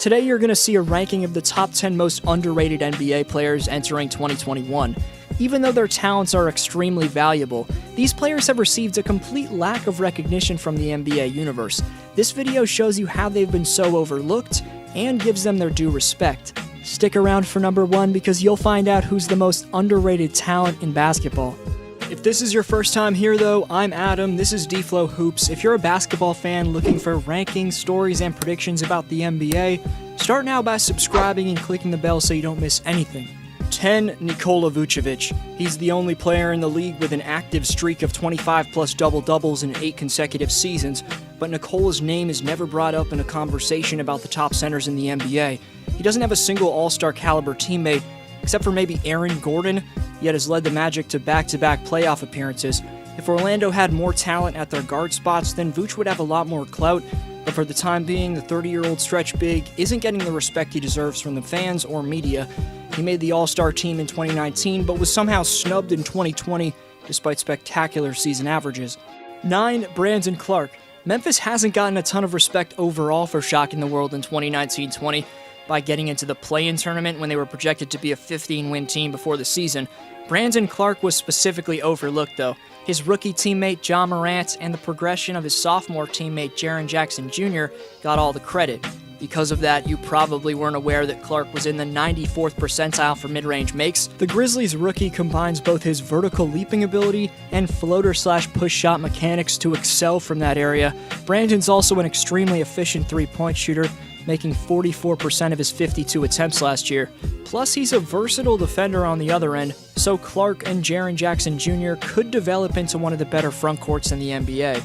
Today you're going to see a ranking of the top 10 most underrated NBA players entering 2021. Even though their talents are extremely valuable, these players have received a complete lack of recognition from the NBA universe. This video shows you how they've been so overlooked and gives them their due respect. Stick around for number 1 because you'll find out who's the most underrated talent in basketball. If this is your first time here though, I'm Adam, this is D-Flow Hoops. If you're a basketball fan looking for rankings, stories, and predictions about the NBA, start now by subscribing and clicking the bell so you don't miss anything. 10. Nikola Vucevic. He's the only player in the league with an active streak of 25-plus double-doubles in 8 consecutive seasons, but Nikola's name is never brought up in a conversation about the top centers in the NBA. He doesn't have a single all-star caliber teammate, except for maybe Aaron Gordon, yet has led the Magic to back-to-back playoff appearances. If Orlando had more talent at their guard spots, then Vooch would have a lot more clout, but for the time being, the 30-year-old stretch big isn't getting the respect he deserves from the fans or media. He made the All-Star team in 2019, but was somehow snubbed in 2020, despite spectacular season averages. 9. Brandon Clarke. Memphis hasn't gotten a ton of respect overall for shocking the world in 2019-20 by getting into the play-in tournament when they were projected to be a 15-win team before the season. Brandon Clarke was specifically overlooked, though. His rookie teammate Ja Morant and the progression of his sophomore teammate Jaren Jackson Jr. got all the credit. Because of that, you probably weren't aware that Clarke was in the 94th percentile for mid-range makes. The Grizzlies rookie combines both his vertical leaping ability and floater/push shot mechanics to excel from that area. Brandon's also an extremely efficient three-point shooter, making 44% of his 52 attempts last year. Plus, he's a versatile defender on the other end, so Clarke and Jaren Jackson Jr. could develop into one of the better front courts in the NBA.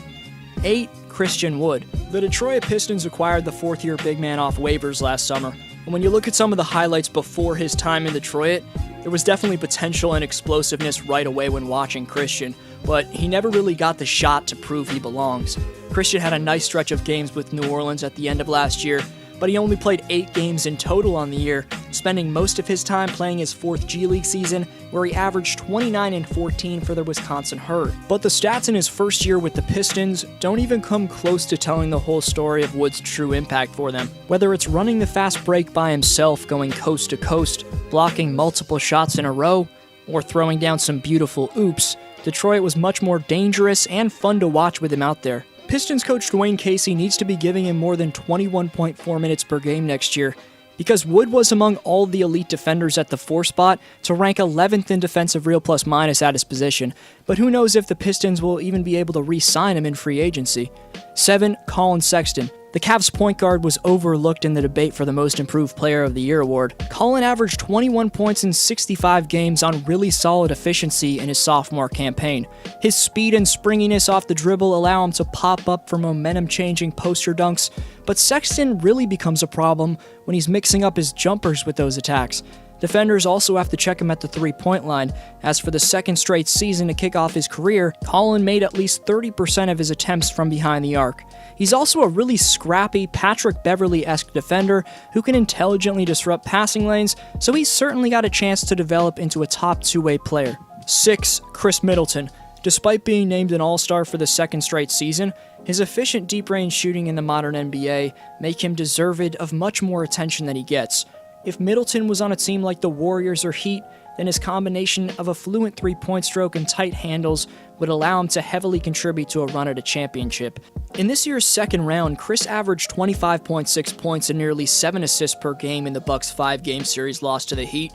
8. Christian Wood. The Detroit Pistons acquired the fourth-year big man off waivers last summer, and when you look at some of the highlights before his time in Detroit, there was definitely potential and explosiveness right away when watching Christian, but he never really got the shot to prove he belongs. Christian had a nice stretch of games with New Orleans at the end of last year, but he only played 8 games in total on the year, spending most of his time playing his 4th G League season, where he averaged 29 and 14 for the Wisconsin Herd. But the stats in his first year with the Pistons don't even come close to telling the whole story of Wood's true impact for them. Whether it's running the fast break by himself, going coast to coast, blocking multiple shots in a row, or throwing down some beautiful oops, Detroit was much more dangerous and fun to watch with him out there. Pistons coach Dwayne Casey needs to be giving him more than 21.4 minutes per game next year, because Wood was among all the elite defenders at the 4 spot to rank 11th in defensive real plus minus at his position, but who knows if the Pistons will even be able to re-sign him in free agency. 7. Colin Sexton. The Cavs point guard was overlooked in the debate for the Most Improved Player of the Year award. Colin averaged 21 points in 65 games on really solid efficiency in his sophomore campaign. His speed and springiness off the dribble allow him to pop up for momentum-changing poster dunks, but Sexton really becomes a problem when he's mixing up his jumpers with those attacks. Defenders also have to check him at the three-point line, as for the second straight season to kick off his career, Colin made at least 30% of his attempts from behind the arc. He's also a really scrappy, Patrick Beverley-esque defender who can intelligently disrupt passing lanes, so he's certainly got a chance to develop into a top two-way player. 6. Chris Middleton. Despite being named an All-Star for the second straight season, his efficient deep-range shooting in the modern NBA make him deserved of much more attention than he gets. If Middleton was on a team like the Warriors or Heat, then his combination of a fluent three-point stroke and tight handles would allow him to heavily contribute to a run at a championship. In this year's second round, Chris averaged 25.6 points and nearly 7 assists per game in the Bucks' 5-game series loss to the Heat,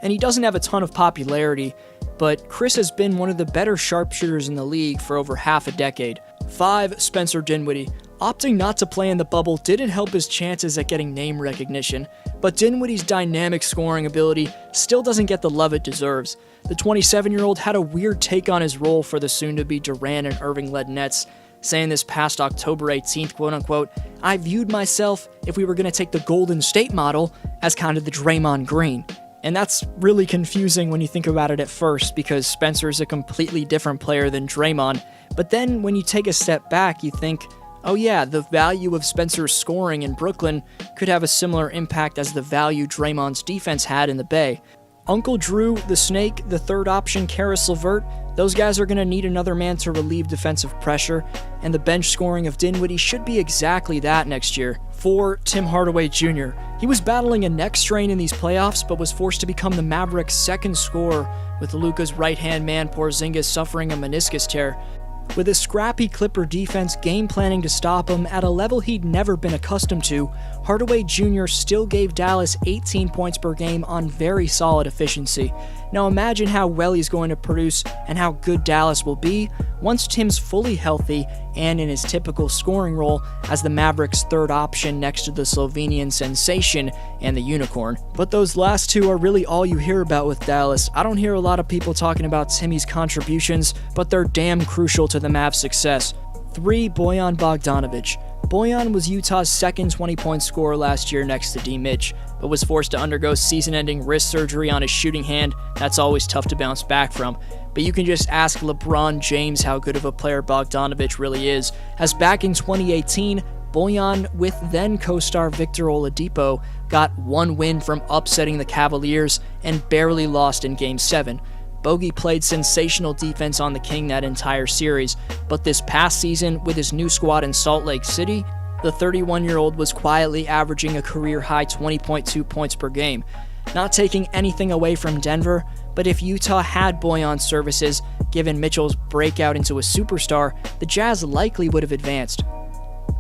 and he doesn't have a ton of popularity, but Chris has been one of the better sharpshooters in the league for over half a decade. 5. Spencer Dinwiddie. Opting not to play in the bubble didn't help his chances at getting name recognition, but Dinwiddie's dynamic scoring ability still doesn't get the love it deserves. The 27-year-old had a weird take on his role for the soon-to-be Durant and Irving-led Nets, saying this past October 18th, quote-unquote, "I viewed myself, if we were going to take the Golden State model, as kind of the Draymond Green." And that's really confusing when you think about it at first, because Spencer is a completely different player than Draymond, but then when you take a step back, you think, oh yeah, the value of Spencer's scoring in Brooklyn could have a similar impact as the value Draymond's defense had in the Bay. Uncle Drew, the Snake, the third option Caris LeVert, those guys are going to need another man to relieve defensive pressure, and the bench scoring of Dinwiddie should be exactly that next year. 4. Tim Hardaway Jr. He was battling a neck strain in these playoffs, but was forced to become the Mavericks' second scorer, with Luka's right-hand man Porzingis suffering a meniscus tear. With a scrappy Clipper defense game planning to stop him at a level he'd never been accustomed to, Hardaway Jr. still gave Dallas 18 points per game on very solid efficiency. Now imagine how well he's going to produce and how good Dallas will be once Tim's fully healthy and in his typical scoring role as the Mavericks' third option next to the Slovenian sensation and the unicorn. But those last two are really all you hear about with Dallas. I don't hear a lot of people talking about Timmy's contributions, but they're damn crucial to the Mavs' success. 3. Bojan Bogdanovic. Bojan was Utah's second 20-point scorer last year next to D. Mitch, but was forced to undergo season-ending wrist surgery on his shooting hand. That's always tough to bounce back from. But you can just ask LeBron James how good of a player Bogdanovic really is, as back in 2018, Bojan, with then co-star Victor Oladipo, got one win from upsetting the Cavaliers and barely lost in Game 7. Bogey played sensational defense on the King that entire series, but this past season, with his new squad in Salt Lake City, the 31-year-old was quietly averaging a career-high 20.2 points per game. Not taking anything away from Denver, but if Utah had Bojan's services, given Mitchell's breakout into a superstar, the Jazz likely would have advanced.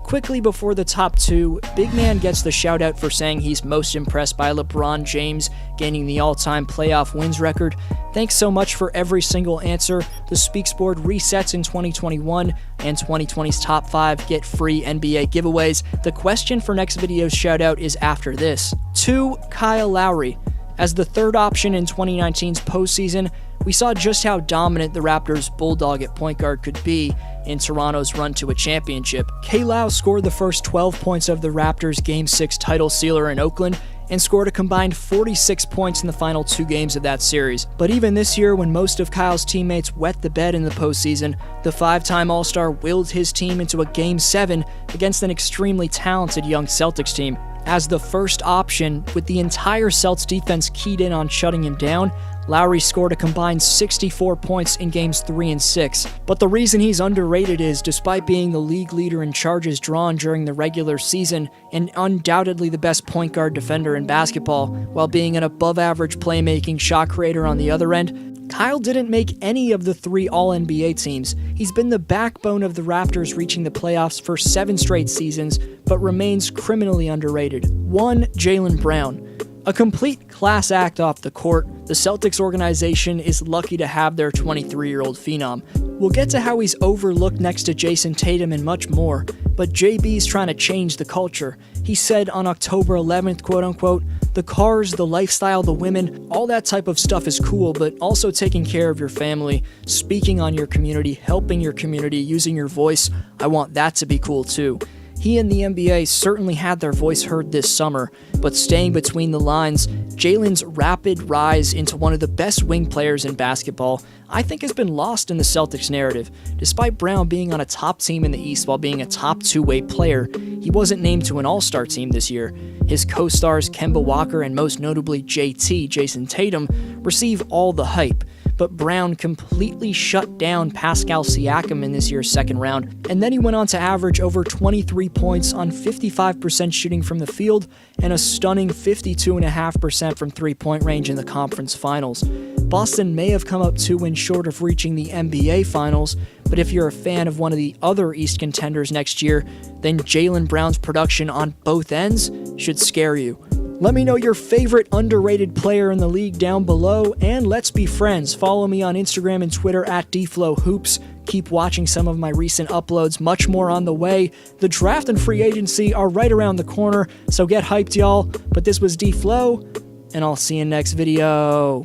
Quickly before the top two, Big Man gets the shout out for saying he's most impressed by LeBron James gaining the all-time playoff wins record. Thanks so much for every single answer. The Speaks board resets in 2021, and 2020's top 5 get free NBA giveaways. The question for next video's shout out is after this. 2. Kyle Lowry. As the third option in 2019's postseason, we saw just how dominant the Raptors' bulldog at point guard could be in Toronto's run to a championship. K-Low scored the first 12 points of the Raptors' Game 6 title sealer in Oakland and scored a combined 46 points in the final 2 games of that series. But even this year, when most of Kyle's teammates wet the bed in the postseason, the 5-time All-Star willed his team into a Game 7 against an extremely talented young Celtics team. As the first option, with the entire Celtics defense keyed in on shutting him down, Lowry scored a combined 64 points in Games 3 and 6. But the reason he's underrated is, despite being the league leader in charges drawn during the regular season, and undoubtedly the best point guard defender in basketball, while being an above-average playmaking shot creator on the other end, Kyle didn't make any of the 3 All-NBA teams. He's been the backbone of the Raptors reaching the playoffs for 7 straight seasons, but remains criminally underrated. 1. Jaylen Brown. A complete class act off the court, the Celtics organization is lucky to have their 23-year-old phenom. We'll get to how he's overlooked next to Jason Tatum and much more, but JB's trying to change the culture. He said on October 11th, quote-unquote, "The cars, the lifestyle, the women, all that type of stuff is cool, but also taking care of your family, speaking on your community, helping your community, using your voice, I want that to be cool too." He and the NBA certainly had their voice heard this summer, but staying between the lines, Jaylen's rapid rise into one of the best wing players in basketball, I think has been lost in the Celtics narrative. Despite Brown being on a top team in the East while being a top two-way player, he wasn't named to an all-star team this year. His co-stars Kemba Walker and most notably JT, Jason Tatum, receive all the hype, but Brown completely shut down Pascal Siakam in this year's second round, and then he went on to average over 23 points on 55% shooting from the field and a stunning 52.5% from three-point range in the conference finals. Boston may have come up 2 wins short of reaching the NBA Finals, but if you're a fan of one of the other East contenders next year, then Jaylen Brown's production on both ends should scare you. Let me know your favorite underrated player in the league down below, and let's be friends. Follow me on Instagram and Twitter at DFlowHoops. Keep watching some of my recent uploads, much more on the way. The draft and free agency are right around the corner, so get hyped, y'all. But this was DFlow, and I'll see you in next video.